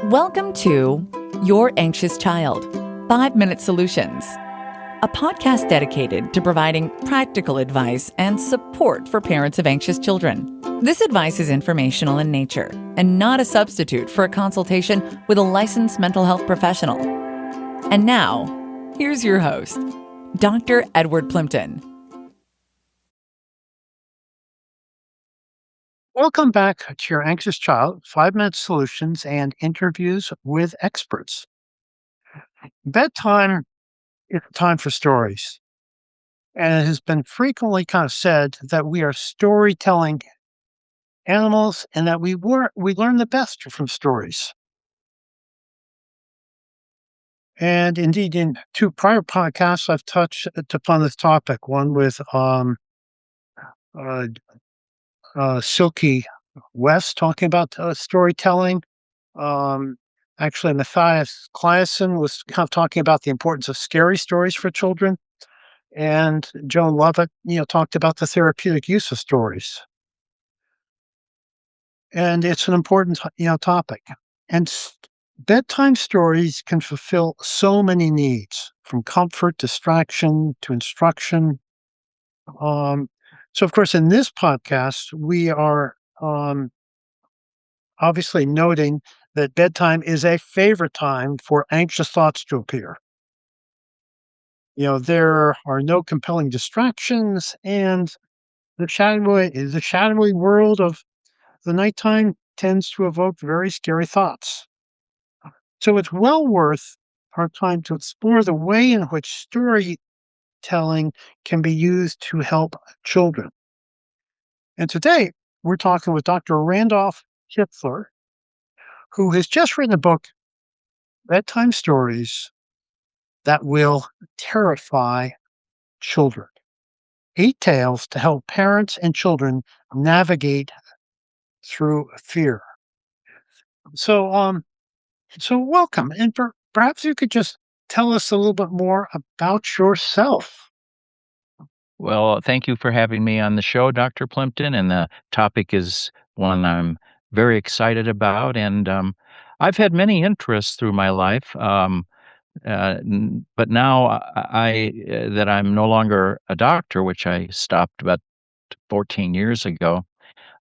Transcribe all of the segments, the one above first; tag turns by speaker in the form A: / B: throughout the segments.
A: Welcome to Your Anxious Child, 5-Minute Solutions, a podcast dedicated to providing practical advice and support for parents of anxious children. This advice is informational in nature and not a substitute for a consultation with a licensed mental health professional. And now, here's your host, Dr. Edward Plimpton.
B: Welcome back to Your Anxious Child, 5-Minute Solutions and Interviews with Experts. Bedtime is time for stories. And it has been frequently kind of said that we are storytelling animals and that we learn the best from stories. And indeed, in 2 prior podcasts, I've touched upon this topic, one with Silky West talking about storytelling. Actually, Matthias Claesen was kind of talking about the importance of scary stories for children. And Joan Lovett, talked about the therapeutic use of stories. And it's an important, topic. And bedtime stories can fulfill so many needs, from comfort, distraction, to instruction. So, of course, in this podcast, we are obviously noting that bedtime is a favorite time for anxious thoughts to appear. There are no compelling distractions, and the shadowy world of the nighttime tends to evoke very scary thoughts. So it's well worth our time to explore the way in which storytelling can be used to help children. And today, we're talking with Dr. Randolph Schiffer, who has just written a book, Bedtime Stories That Will Terrify Children. 8 tales to help parents and children navigate through fear. So welcome. And perhaps you could just tell us a little bit more about yourself.
C: Well, thank you for having me on the show, Dr. Plimpton, and the topic is one I'm very excited about, and I've had many interests through my life, but now that I'm no longer a doctor, which I stopped about 14 years ago,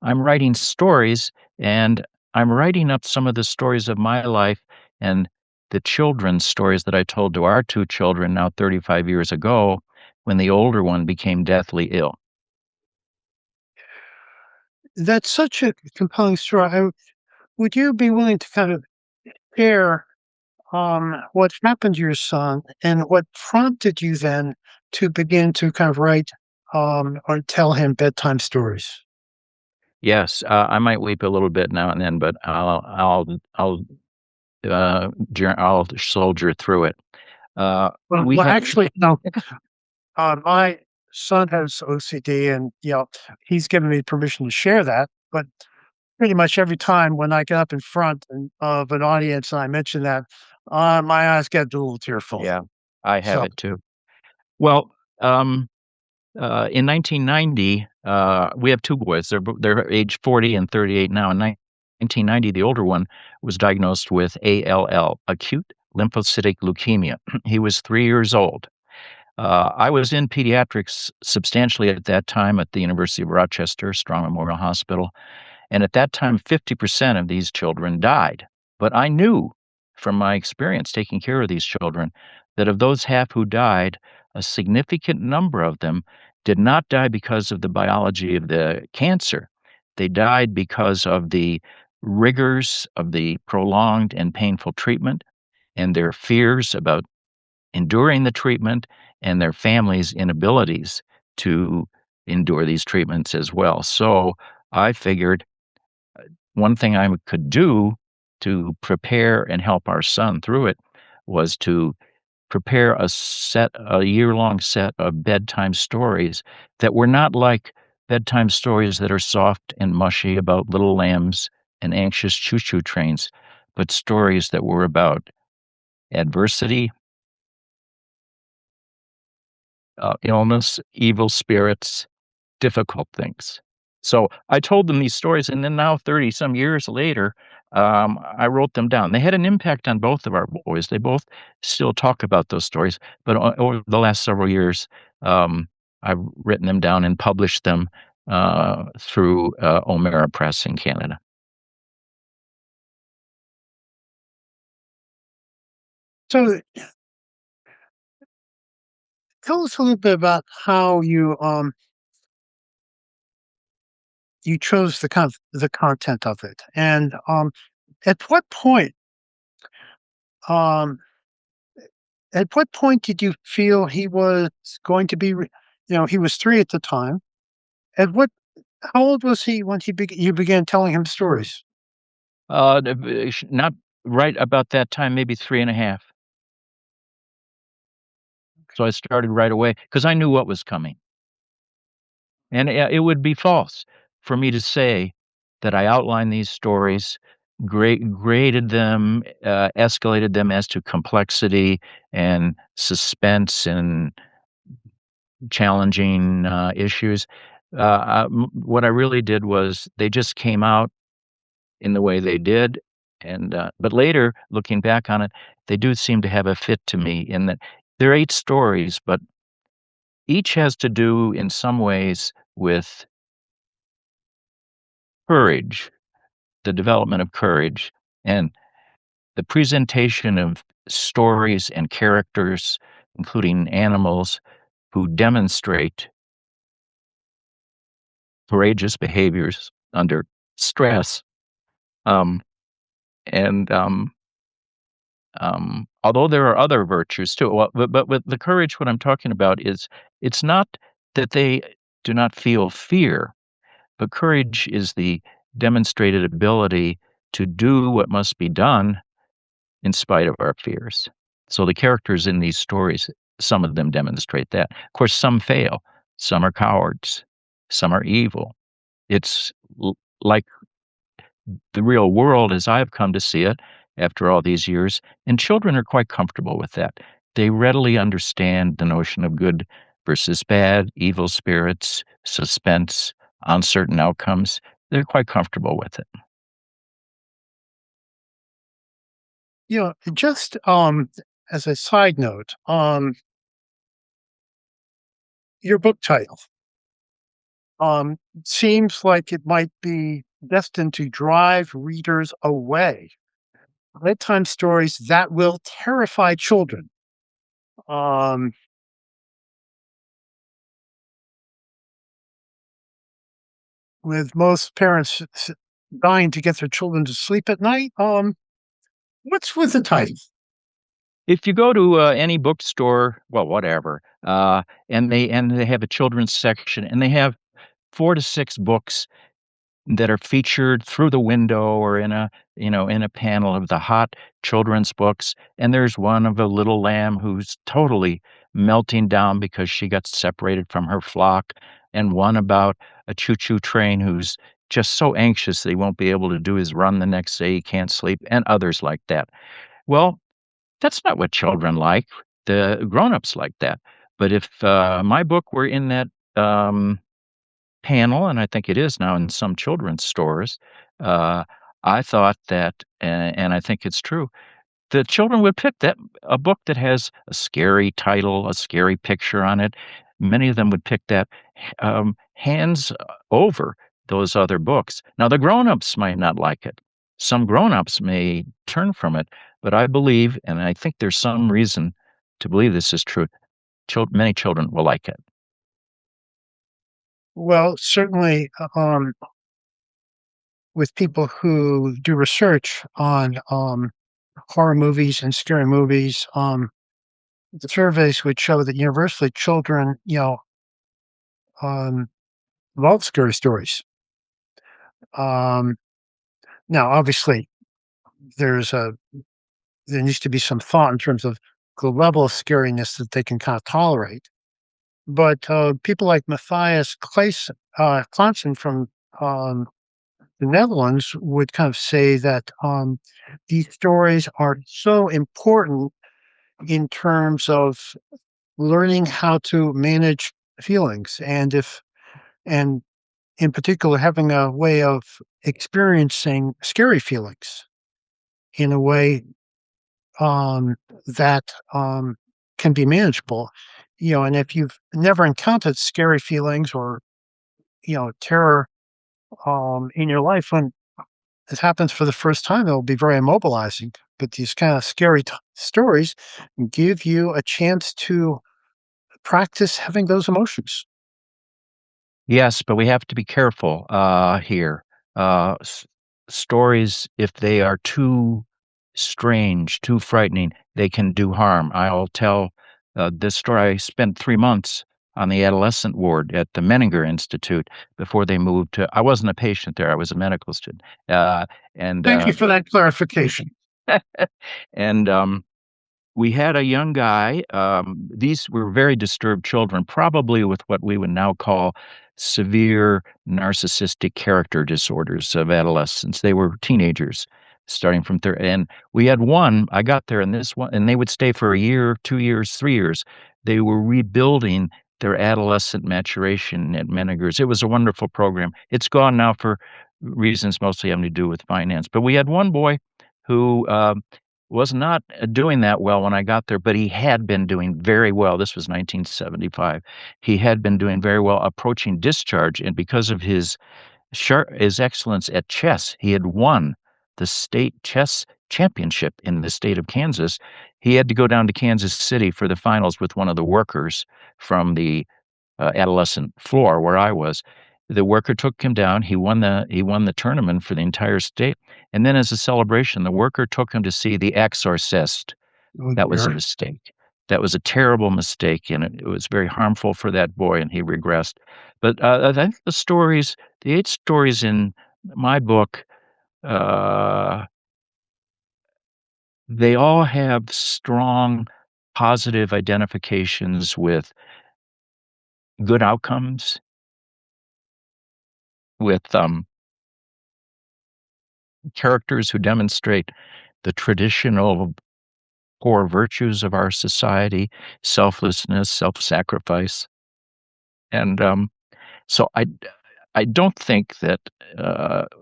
C: I'm writing stories, and I'm writing up some of the stories of my life and the children's stories that I told to our 2 children now 35 years ago when the older one became deathly ill.
B: That's such a compelling story. Would you be willing to kind of share what happened to your son and what prompted you then to begin to kind of write or tell him bedtime stories?
C: Yes, I might weep a little bit now and then, but I'll soldier through it.
B: Actually, no. My son has OCD, and he's given me permission to share that. But pretty much every time when I get up in front of an audience and I mention that, my eyes get a little tearful.
C: Yeah, I have
B: So
C: it too. Well, in 1990, we have 2 boys. They're age 40 and 38 now. In 1990, the older one was diagnosed with ALL, acute lymphocytic leukemia. He was 3 years old. I was in pediatrics substantially at that time at the University of Rochester, Strong Memorial Hospital, and at that time, 50% of these children died. But I knew from my experience taking care of these children that of those half who died, a significant number of them did not die because of the biology of the cancer. They died because of the rigors of the prolonged and painful treatment and their fears about enduring the treatment and their families' inabilities to endure these treatments as well. So I figured one thing I could do to prepare and help our son through it was to prepare a year-long set of bedtime stories that were not like bedtime stories that are soft and mushy about little lambs and anxious choo-choo trains, but stories that were about adversity, illness, evil spirits, difficult things. So I told them these stories, and then now 30 some years later, I wrote them down. They had an impact on both of our boys. They both still talk about those stories, but over the last several years, um, I've written them down and published them through O'Mara Press in Canada.
B: So tell us a little bit about how you chose the content of it, and at what point um at what point did you feel he was going to be he was 3 at the time. At what How old was he when you began telling him stories?
C: Not right about that time, maybe 3.5. So I started right away because I knew what was coming. And it would be false for me to say that I outlined these stories, graded them, escalated them as to complexity and suspense and challenging issues. What I really did was they just came out in the way they did. And but later, looking back on it, they do seem to have a fit to me in that they're 8 stories, but each has to do in some ways with courage, the development of courage, and the presentation of stories and characters, including animals, who demonstrate courageous behaviors under stress. Um, and although there are other virtues too, well, but with the courage, what I'm talking about is it's not that they do not feel fear, but courage is the demonstrated ability to do what must be done in spite of our fears. So the characters in these stories, some of them demonstrate that. Of course, some fail. Some are cowards. Some are evil. It's like the real world as I've come to see it after all these years, and children are quite comfortable with that. They readily understand the notion of good versus bad, evil spirits, suspense, uncertain outcomes. They're quite comfortable with it.
B: Just as a side note, your book title seems like it might be destined to drive readers away. Bedtime stories that will terrify children. Um, with most parents dying to get their children to sleep at night. What's with the title?
C: If you go to any bookstore, well, whatever, and they have a children's section, and they have 4 to 6 books that are featured through the window or in a panel of the hot children's books, and there's one of a little lamb who's totally melting down because she got separated from her flock, and one about a choo-choo train who's just so anxious that he won't be able to do his run the next day, he can't sleep, and others like that. Well, that's not what children like. The grown-ups like that. But if my book were in that um, panel, and I think it is now in some children's stores, uh, I thought that, and I think it's true, the children would pick that a book that has a scary title, a scary picture on it. Many of them would pick that hands over those other books. Now, the grown-ups might not like it. Some grown-ups may turn from it, but I believe, and I think there's some reason to believe this is true, many children will like it.
B: Well, certainly, with people who do research on horror movies and scary movies, the surveys would show that universally children, um, love scary stories. Um, Now, obviously, there's a there needs to be some thought in terms of the level of scariness that they can kind of tolerate. But people like Matthias Claassen from um, the Netherlands would kind of say that these stories are so important in terms of learning how to manage feelings, and in particular, having a way of experiencing scary feelings in a way that can be manageable. And if you've never encountered scary feelings or terror in your life, when it happens for the first time, it'll be very immobilizing. But these kind of scary stories give you a chance to practice having those emotions.
C: Yes, but we have to be careful here. Stories, if they are too strange, too frightening, they can do harm. I'll tell this story. I spent 3 months on the adolescent ward at the Menninger Institute before they moved to. I wasn't a patient there; I was a medical student, and
B: Thank you for that clarification.
C: and we had a young guy. These were very disturbed children, probably with what we would now call severe narcissistic character disorders of adolescence. They were teenagers starting from there. And we had one, I got there, and this one, and they would stay for a year, 2 years, 3 years. They were rebuilding their adolescent maturation at Menninger's. It was a wonderful program. It's gone now for reasons mostly having to do with finance. But we had one boy who was not doing that well when I got there, but he had been doing very well. This was 1975. He had been doing very well, approaching discharge, and because of his excellence at chess, he had won the state chess championship in the state of Kansas. He had to go down to Kansas City for the finals with one of the workers from the adolescent floor where I was. The worker took him down. He won the tournament for the entire state. And then as a celebration, the worker took him to see The Exorcist.
B: Oh,
C: That was a
B: dear.
C: mistake. That was a terrible mistake, and it was very harmful for that boy, and he regressed. But I think the 8 stories in my book, uh, they all have strong positive identifications with good outcomes, with characters who demonstrate the traditional core virtues of our society: selflessness, self-sacrifice. And so I don't think that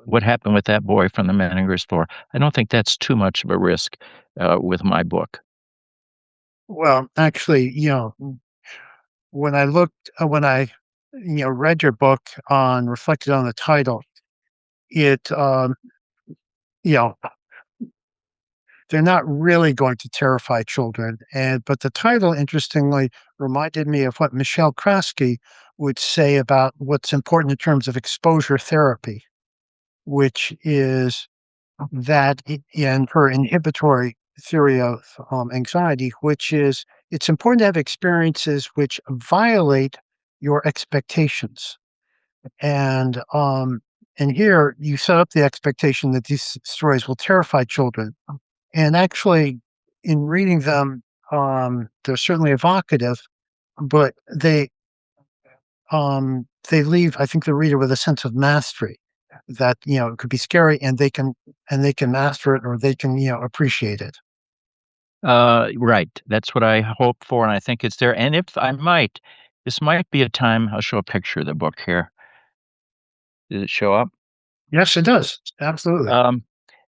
C: what happened with that boy from the Menninger's floor, I don't think that's too much of a risk with my book.
B: Well, actually, when I read your book on reflected on the title, it you know they're not really going to terrify children, but the title interestingly reminded me of what Michelle Krasky would say about what's important in terms of exposure therapy, which is that in her inhibitory theory of anxiety, which is it's important to have experiences which violate your expectations. And here you set up the expectation that these stories will terrify children. And actually, in reading them, they're certainly evocative, but they leave, I think, the reader with a sense of mastery that it could be scary, and they can master it, or they can appreciate it.
C: Right. That's what I hope for, and I think it's there. And if I might, this might be a time. I'll show a picture of the book here. Did it show up?
B: Yes, it does. Absolutely.
C: Um,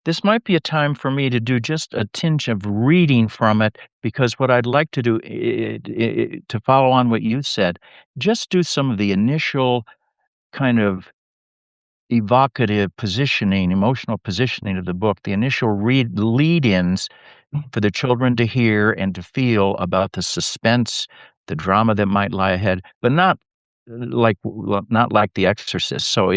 C: this might be a time for me to do just a tinge of reading from it, because what I'd like to do to follow on what you said, just do some of the initial kind of evocative positioning, emotional positioning of the book, the initial lead-ins for the children to hear and to feel about the suspense, the drama that might lie ahead, but not like The Exorcist. So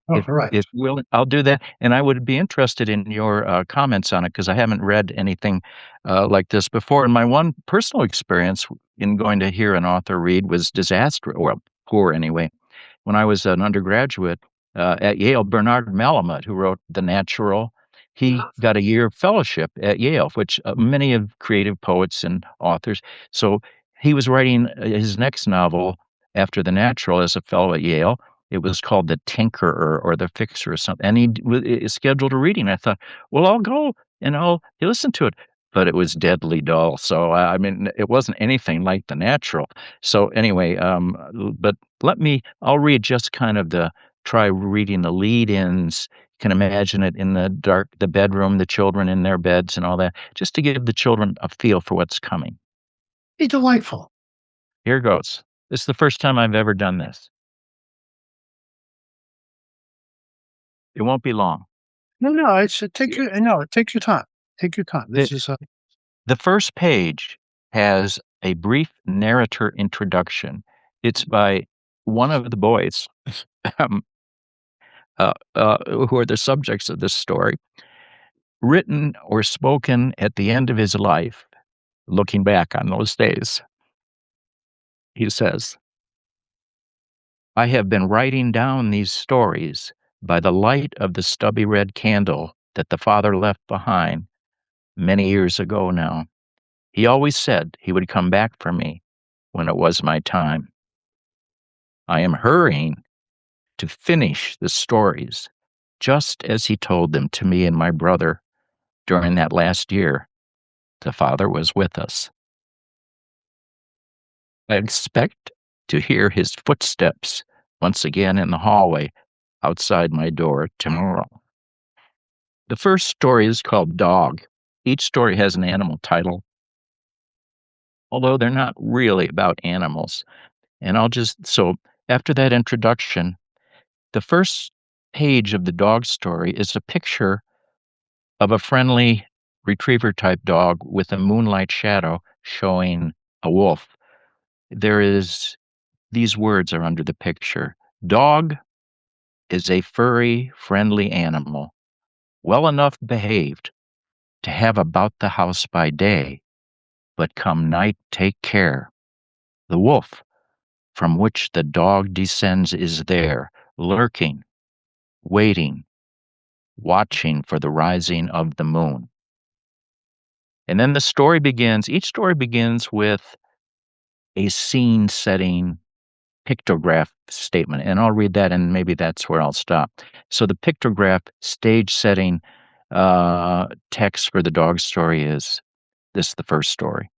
B: Oh,
C: if
B: right.
C: if will I'll do that, and I would be interested in your comments on it, because I haven't read anything like this before. And my one personal experience in going to hear an author read was disastrous, well, poor anyway. When I was an undergraduate at Yale, Bernard Malamud, who wrote The Natural, he got a year fellowship at Yale, which many of creative poets and authors. So he was writing his next novel after The Natural as a fellow at Yale. It was called The Tinkerer or The Fixer or something. And he scheduled a reading. I thought, well, I'll go and I'll listen to it. but it was deadly dull. So, I mean, it wasn't anything like the natural. So anyway, but I'll read just kind of try reading the lead-ins. You can imagine it in the bedroom, the children in their beds and all that, just to give the children a feel for what's coming.
B: Be delightful.
C: Here goes. This is the first time I've ever done this. It won't be long.
B: No, take your time. Take your time.
C: The,
B: This is
C: the first page has a brief narrator introduction. It's by one of the boys um, who are the subjects of this story, written or spoken at the end of his life, looking back on those days. He says, I have been writing down these stories by the light of the stubby red candle that the father left behind many years ago now. He always said he would come back for me when it was my time. I am hurrying to finish the stories just as he told them to me and my brother during that last year the father was with us. I expect to hear his footsteps once again in the hallway outside my door tomorrow. The first story is called Dog. Each story has an animal title, although they're not really about animals. And so after that introduction, the first page of the dog story is a picture of a friendly retriever type dog with a moonlight shadow showing a wolf. These words are under the picture. Dog is a furry, friendly animal, well enough behaved to have about the house by day, but come night take care. The wolf, from which the dog descends, is there, lurking, waiting, watching for the rising of the moon. And then each story begins with a scene setting pictograph statement. And I'll read that and maybe that's where I'll stop. So the pictograph stage setting text for the dog story is the first story.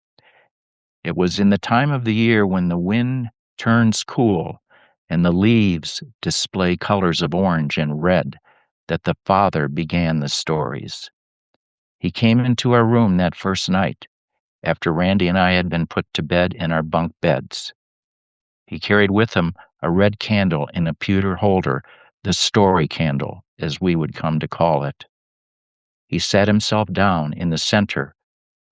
C: It was in the time of the year when the wind turns cool and the leaves display colors of orange and red that the father began the stories. He came into our room that first night after Randy and I had been put to bed in our bunk beds. He carried with him a red candle in a pewter holder, the story candle, as we would come to call it. He sat himself down in the center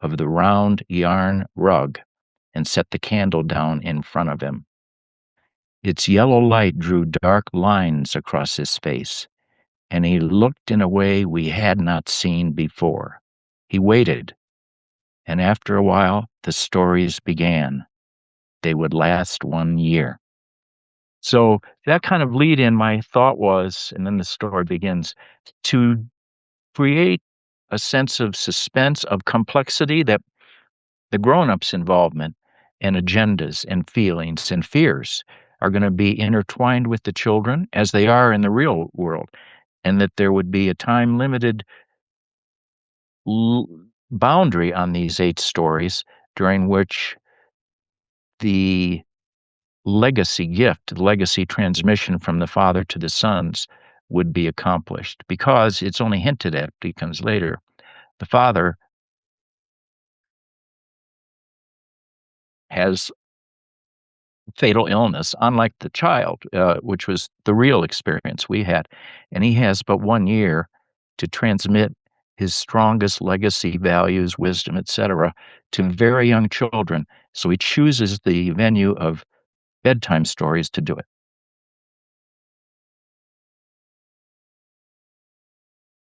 C: of the round yarn rug and set the candle down in front of him. Its yellow light drew dark lines across his face, and he looked in a way we had not seen before. He waited, and after a while the stories began. They would last 1 year. So that kind of lead in, my thought was, and then the story begins, to create a sense of suspense, of complexity, that the grown-ups' involvement and agendas and feelings and fears are going to be intertwined with the children as they are in the real world, and that there would be a time-limited boundary on these 8 stories during which the legacy transmission from the father to the sons would be accomplished, because it's only hinted at because later the father has fatal illness, unlike the child, which was the real experience we had. And he has but 1 year to transmit his strongest legacy values, wisdom, etc., to very young children. So he chooses the venue of bedtime stories to do it.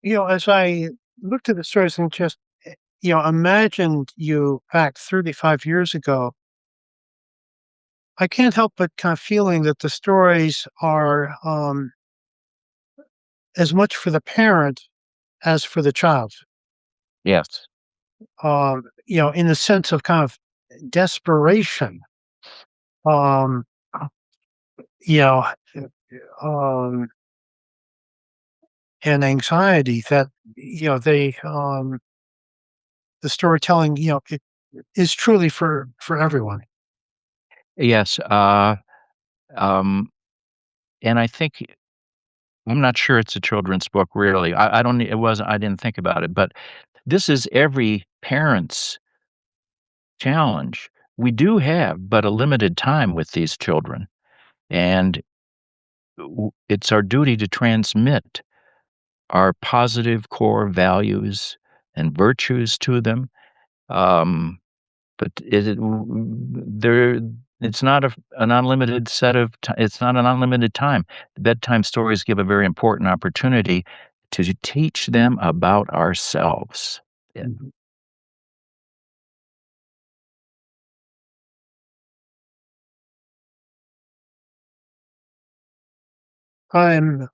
B: as I looked at the stories and just imagined you back 35 years ago, I can't help but kind of feeling that the stories are as much for the parent as for the child.
C: Yes.
B: In the sense of kind of desperation, um, you know, um, and anxiety that they the storytelling, it is truly for everyone.
C: Yes, um, and I think I'm not sure it's a children's book, really. I don't it wasn't I didn't think about it, but this is every parent's challenge. We do have but a limited time with these children, and it's our duty to transmit our positive core values and virtues to them. Um, but there? It's not an unlimited set of. It's not an unlimited time. Bedtime stories give a very important opportunity to teach them about ourselves. Yeah.
B: Mhm. I'm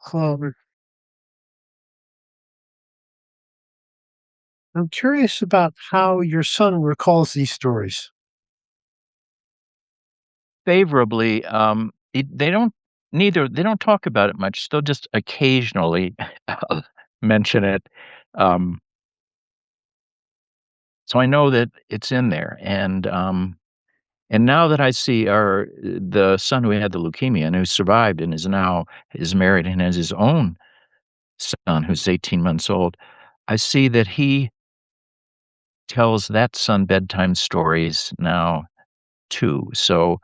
B: I'm curious about how your son recalls these stories.
C: Favorably, they don't talk about it much. They'll just occasionally mention it. Um, so I know that it's in there, and now that I see the son who had the leukemia and who survived and is married and has his own son who's 18 months old, I see that he tells that son bedtime stories now too. So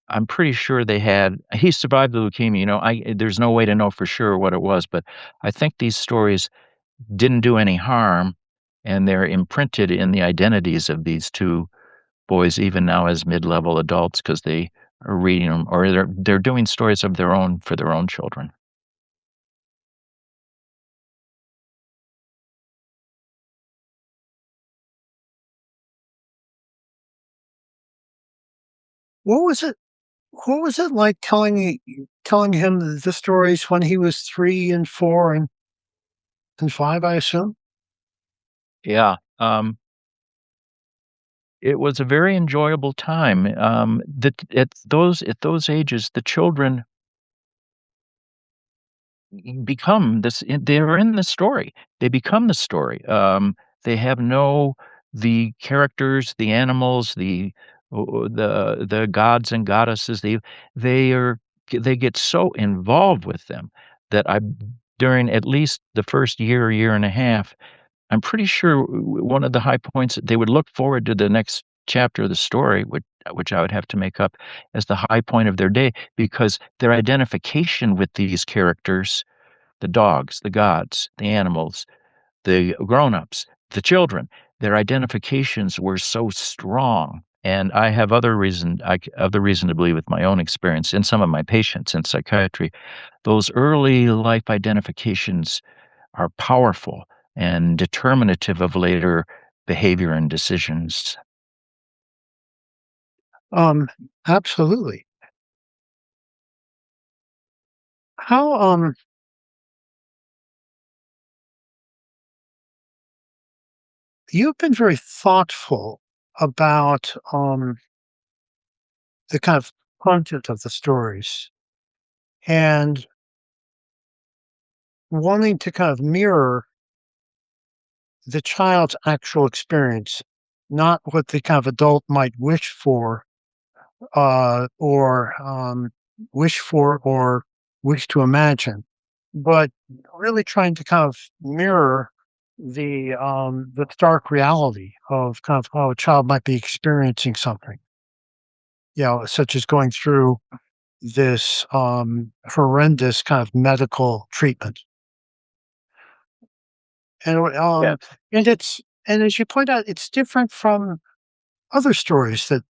C: I'm pretty sure he survived the leukemia. There's no way to know for sure what it was, but I think these stories didn't do any harm, and they're imprinted in the identities of these two boys even now as mid-level adults because they are reading them or they're doing stories of their own for their own children.
B: What was it? What was it like telling him the stories when he was 3 and 4 and 5, I assume?
C: Yeah, it was a very enjoyable time. That at those ages, the children become they're in the story. They become the story. They have no the characters, the animals, the gods and goddesses. They are they get so involved with them that I during at least the first year and a half, I'm pretty sure one of the high points they would look forward to the next chapter of the story, which I would have to make up as the high point of their day because their identification with these characters, the dogs, the gods, the animals, the grown-ups, the children, their identifications were so strong. And I have other reason to believe with my own experience in some of my patients in psychiatry, those early life identifications are powerful and determinative of later behavior and decisions.
B: Um, Absolutely. How, you've been very thoughtful about, the kind of content of the stories and wanting to kind of mirror the child's actual experience, not what the kind of adult might or wish to imagine, but really trying to kind of mirror the stark reality of kind of how a child might be experiencing something, such as going through this horrendous kind of medical treatment. And
C: Yeah.
B: and as you point out, it's different from other stories that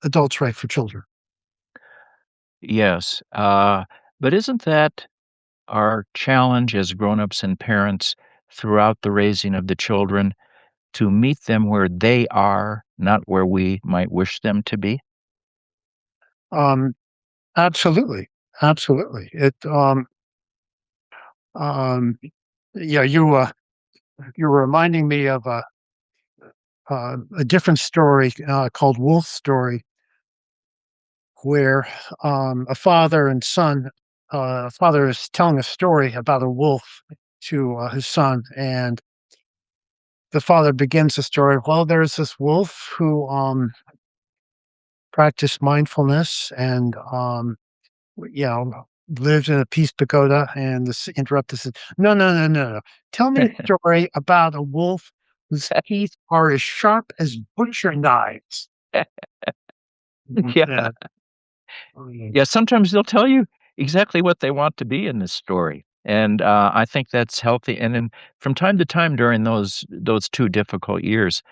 B: adults write for children.
C: Yes. But isn't that our challenge as grown-ups and parents throughout the raising of the children to meet them where they are, not where we might wish them to be?
B: Um, Absolutely, absolutely. Um, yeah, you were reminding me of a different story called Wolf Story, where a father and son, father is telling a story about a wolf to his son, and the father begins the story. Well, there's this wolf who practiced mindfulness and you know, lived in a peace pagoda. And this interrupter said, "No, no, no, no, no. Tell me a story about a wolf whose teeth are as sharp as butcher knives."
C: Yeah.
B: Yeah.
C: Yeah, sometimes they'll tell you exactly what they want to be in this story, and, I think that's healthy, and then from time to time during those 2 difficult years,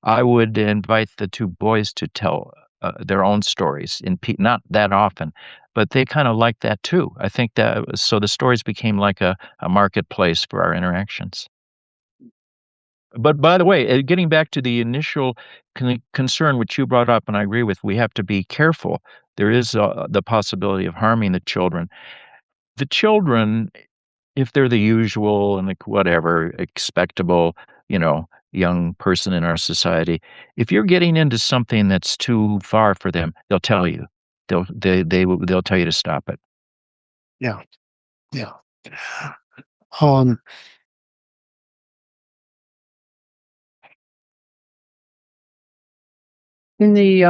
C: I would invite the 2 boys to tell, their own stories in not that often, but they kinda like that too. I think that was so the stories became like a marketplace for our interactions. But by the way, getting back to the initial concern which you brought up, and I agree with, we have to be careful. There is the possibility of harming the children. The children, if they're the usual and like whatever, expectable, young person in our society, if you're getting into something that's too far for them, they'll tell you. They'll tell you to stop it.
B: Yeah. Yeah. Um, in the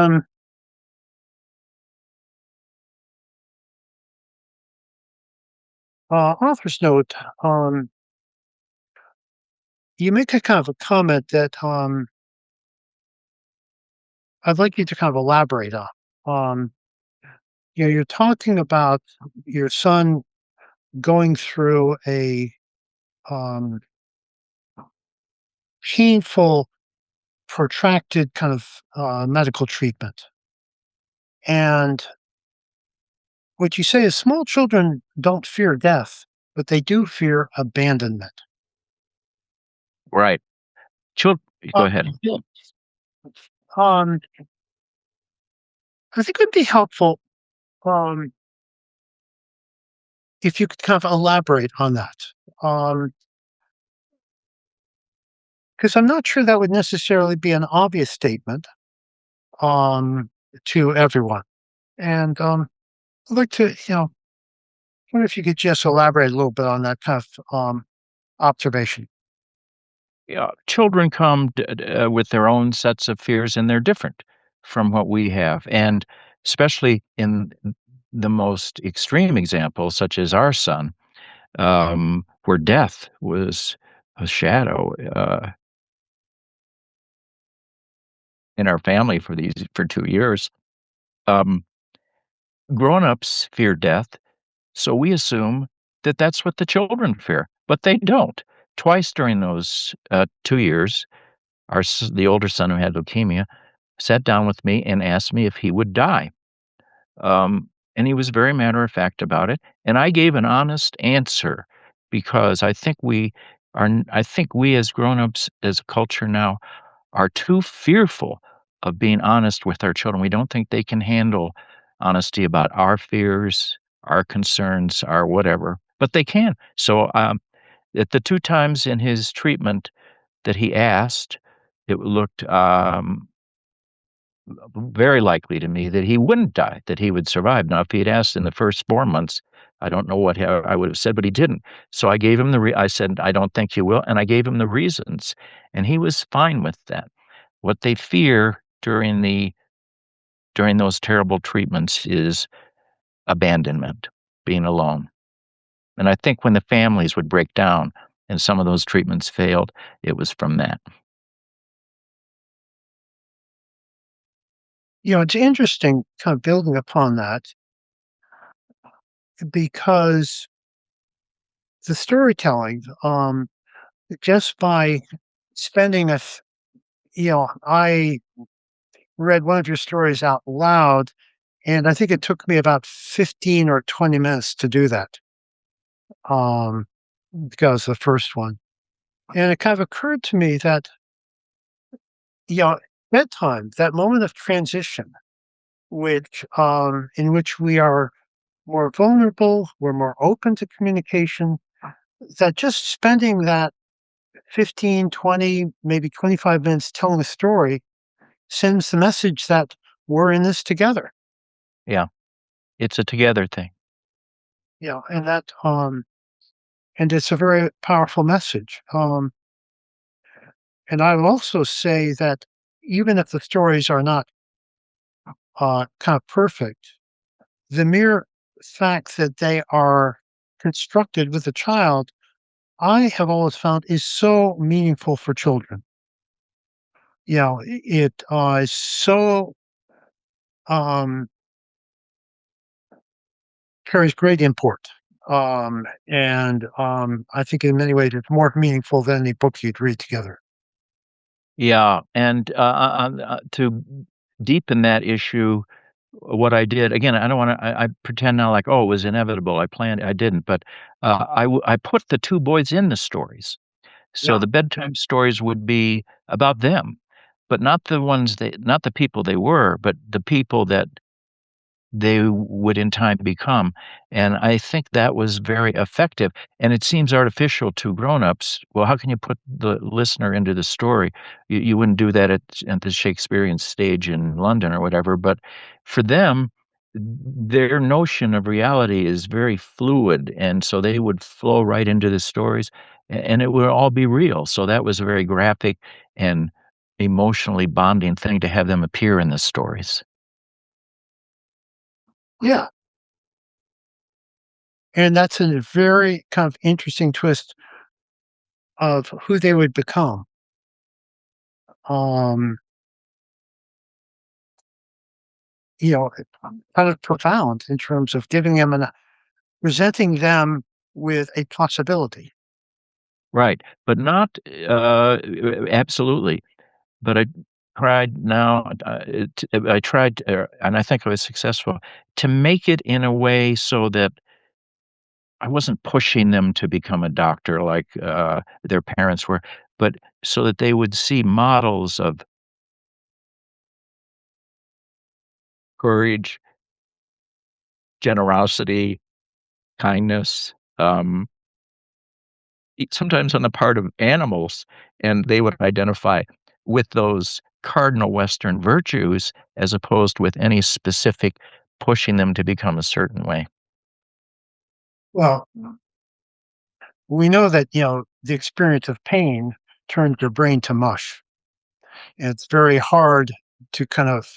B: author's note, you make a kind of a comment that I'd like you to kind of elaborate on. Um, you're talking about your son going through a um, painful, protracted kind of medical treatment. And what you say is small children don't fear death, but they do fear abandonment.
C: Right. Chil Go
B: Uh,
C: ahead.
B: yeah. um, I think it would be helpful um, if you could kind of elaborate on that. Because I'm not sure that would necessarily be an obvious statement um, to everyone. And I'd like to, wonder if you could just elaborate a little bit on that kind of observation.
C: Yeah, children come with their own sets of fears, and they're different from what we have. And especially in the most extreme examples, such as our son, where death was a shadow in our family for 2 years. Um, Grown-ups fear death, so we assume that that's what the children fear, but they don't. Twice during those 2 years, the older son who had leukemia sat down with me and asked me if he would die. And he was very matter of fact about it. And I gave an honest answer because I think we as grown-ups, as a culture now, are too fearful of being honest with our children. We don't think they can handle honesty about our fears, our concerns, our whatever, but they can. So at the 2 times in his treatment that he asked, it looked very likely to me that he wouldn't die, that he would survive. Now, if he had asked in the first 4 months, I don't know what I would have said, but he didn't. So I gave him I said, "I don't think you will," and I gave him the reasons, and he was fine with that. What they fear during those terrible treatments is abandonment, being alone. And I think when the families would break down and some of those treatments failed, it was from that.
B: It's interesting kind of building upon that because the storytelling, just by spending I read one of your stories out loud, and I think it took me about 15 or 20 minutes to do that. Um, because the first one. And it kind of occurred to me that, you know, bedtime, that moment of transition, which in which we are more vulnerable, we're more open to communication, that just spending that 15, 20, maybe 25 minutes telling a story sends the message that we're in this together.
C: Yeah, it's a together thing.
B: And that and it's a very powerful message. And I will also say that even if the stories are not kind of perfect, the mere fact that they are constructed with a child, I have always found is so meaningful for children. It is so um, carries great import. And I think in many ways it's more meaningful than any book you'd read together.
C: Yeah, and, to deepen that issue, what I did again, I don't wanna I pretend now like, "Oh, it was inevitable, I planned" I didn't, but, I put the 2 boys in the stories. So
B: Yeah.
C: the bedtime stories would be about them, but not the people they were, but the people that they would in time become, and I think that was very effective, and it seems artificial to grown-ups. Well, how can you put the listener into the story? You wouldn't do that at the Shakespearean stage in London or whatever, but for them, their notion of reality is very fluid, and so they would flow right into the stories, and it would all be real, so that was a very graphic and emotionally bonding thing to have them appear in the stories.
B: Yeah. And that's a very kind of interesting twist of who they would become. Um, kind of profound in terms of giving them presenting them with a possibility.
C: Right, but not, absolutely, but I tried, and I think I was successful, to make it in a way so that I wasn't pushing them to become a doctor like, their parents were, but so that they would see models of courage, generosity, kindness, sometimes on the part of animals, and they would identify with those cardinal Western virtues as opposed with any specific pushing them to become a certain way.
B: Well, we know that, the experience of pain turns your brain to mush. And it's very hard to kind of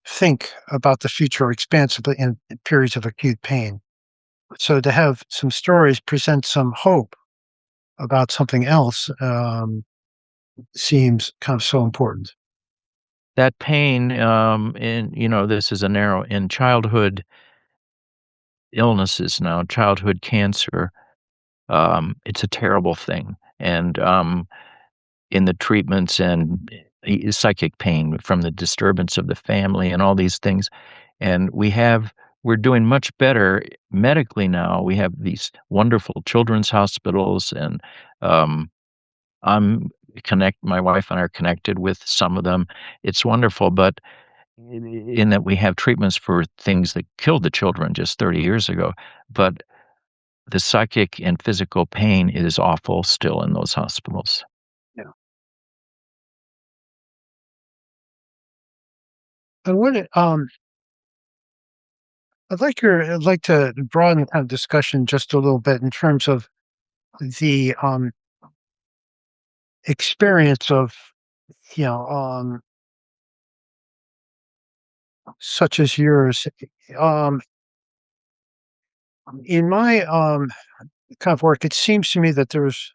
B: think about the future expansively in periods of acute pain. So to have some stories present some hope about something else seems kind of so important.
C: That pain, this is a narrow in childhood illnesses now, childhood cancer, it's a terrible thing, and, in the treatments and psychic pain from the disturbance of the family and all these things. And we're doing much better medically now. We have these wonderful children's hospitals, and um, I'm my wife and I are connected with some of them. It's wonderful, but in that we have treatments for things that killed the children just 30 years ago. But the psychic and physical pain is awful still in those hospitals.
B: Yeah. And I'd like to broaden the kind of discussion just a little bit in terms of the experience of, you know, um, such as yours. Um, in my kind of work, it seems to me that there's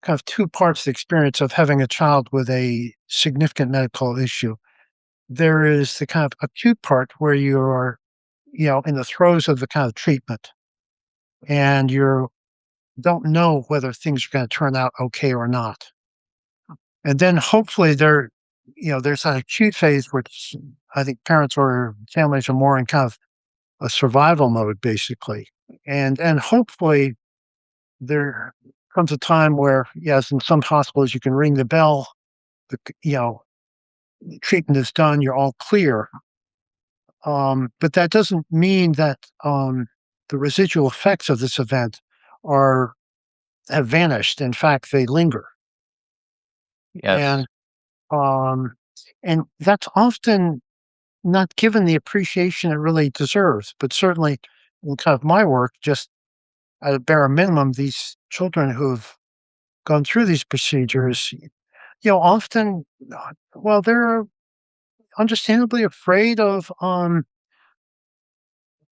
B: kind of two parts of the experience of having a child with a significant medical issue. There is the kind of acute part where you're, in the throes of the kind of treatment and you don't know whether things are going to turn out okay or not. And then hopefully there's an acute phase which I think parents or families are more in kind of a survival mode, basically. And hopefully there comes a time where, yes, in some hospitals you can ring the bell, the, treatment is done, you're all clear. But that doesn't mean that the residual effects of this event are have vanished. In fact, they linger.
C: Yes.
B: And um, and that's often not given the appreciation it really deserves. But certainly, in kind of my work, just at a bare minimum, these children who've gone through these procedures, often, well, they're understandably afraid of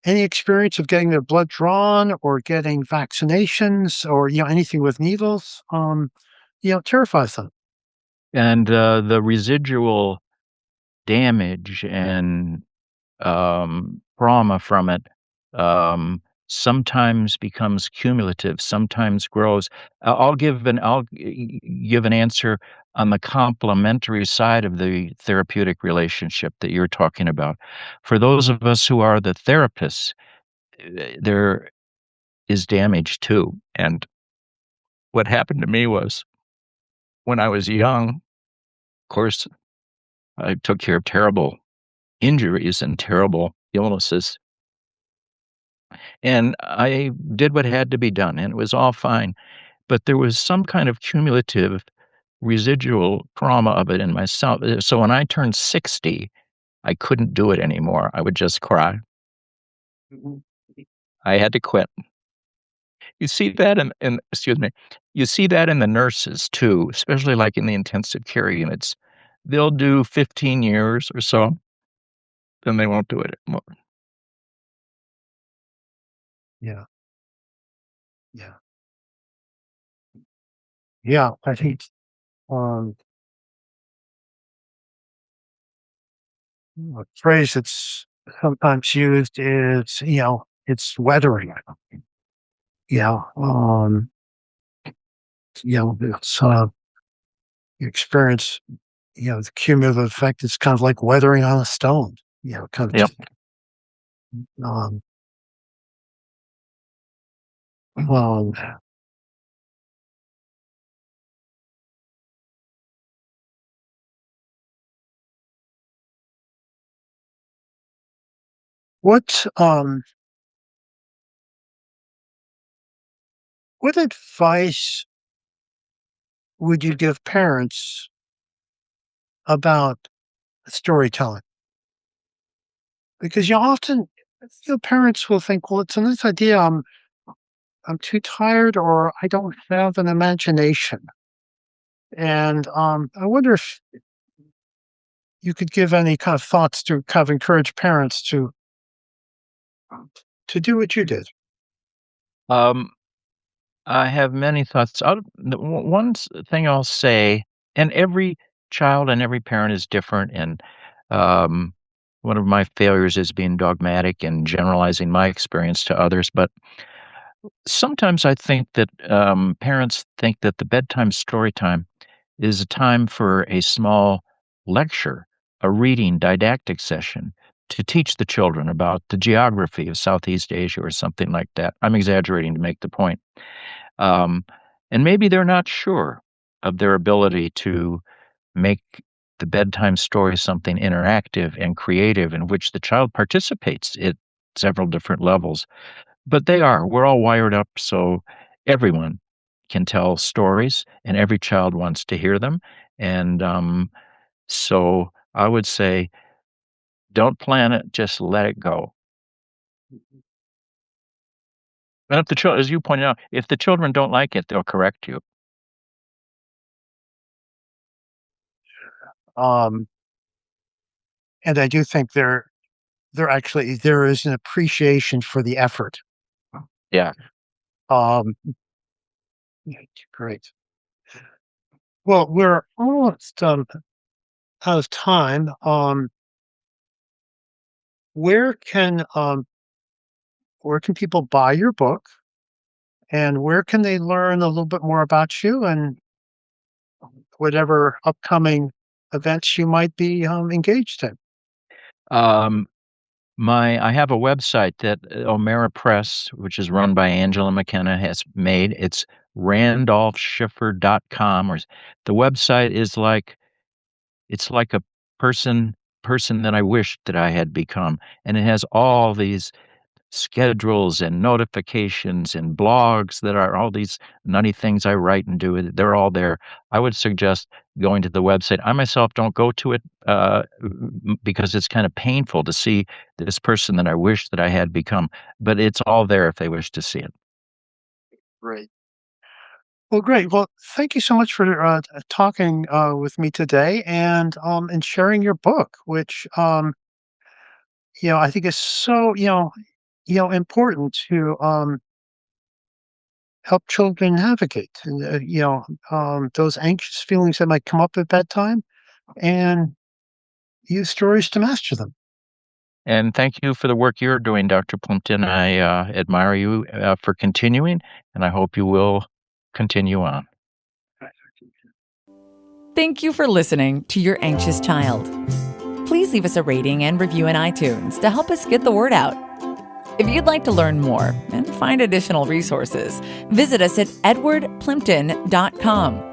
B: any experience of getting their blood drawn or getting vaccinations or anything with needles. Terrifies them.
C: And the residual damage and trauma from it sometimes becomes cumulative, sometimes grows. I'll give an answer on the complementary side of the therapeutic relationship that you're talking about. For those of us who are the therapists, there is damage too. And what happened to me was when I was young, of course, I took care of terrible injuries and terrible illnesses. And I did what had to be done, and it was all fine. But there was some kind of cumulative residual trauma of it in myself. So when I turned 60, I couldn't do it anymore. I would just cry.
B: Mhm.
C: I had to quit. You see that in excuse me, you see that in the nurses too, especially like in the intensive care units. They'll do 15 years or so, then they won't do it anymore.
B: Yeah, yeah, yeah. I think um, a phrase that's sometimes used is, it's weathering. Yeah, it's you experience, the cumulative effect. It's kind of like weathering on a stone. Kind of
C: Yep.
B: just um, um, what what advice would you give parents about storytelling? Because often, parents will think, well, it's a nice idea. I'm too tired, or I don't have an imagination. And I wonder if you could give any kind of thoughts to kind of encourage parents to do what you did.
C: Um, I have many thoughts. Thing I'll say, and every child and every parent is different, and um, one of my failures is being dogmatic and generalizing my experience to others. But sometimes I think that parents think that the bedtime story time is a time for a small lecture, a reading didactic session to teach the children about the geography of Southeast Asia or something like that. I'm exaggerating to make the point. Um, and maybe they're not sure of their ability to make the bedtime story something interactive and creative in which the child participates at several different levels. But they are. We're all wired up so everyone can tell stories and every child wants to hear them. And so I would say, don't plan it, just let it go. And if the children, as you pointed out, if the children don't like it, they'll correct you.
B: Um, and I do think there is an appreciation for the effort.
C: Yeah.
B: Um, yeah, great. Well, we're almost out of time. Where can um, where can people buy your book, and where can they learn a little bit more about you and whatever upcoming events you might be engaged in?
C: Um, I have a website that O'Mara Press, which is run by Angela McKenna, has made. It's randolphschiffer.com. The website is like it's like a person that I wished that I had become, and it has all these schedules and notifications and blogs that are all these nutty things I write and do. They're all there. I would suggest going to the website. I myself don't go to it because it's kind of painful to see this person that I wish that I had become, but it's all there if they wish to see it.
B: Great. Well, great. Well, thank you so much for talking with me today and sharing your book, which I think is so important to help children navigate and those anxious feelings that might come up at bedtime and use stories to master them.
C: And thank you for the work you're doing, Dr. Plimpton. I admire you for continuing, and I hope you will continue on.
A: Thank you for listening to Your Anxious Child. Please leave us a rating and review in iTunes to help us get the word out. If you'd like to learn more and find additional resources, visit us at edwardplimpton.com.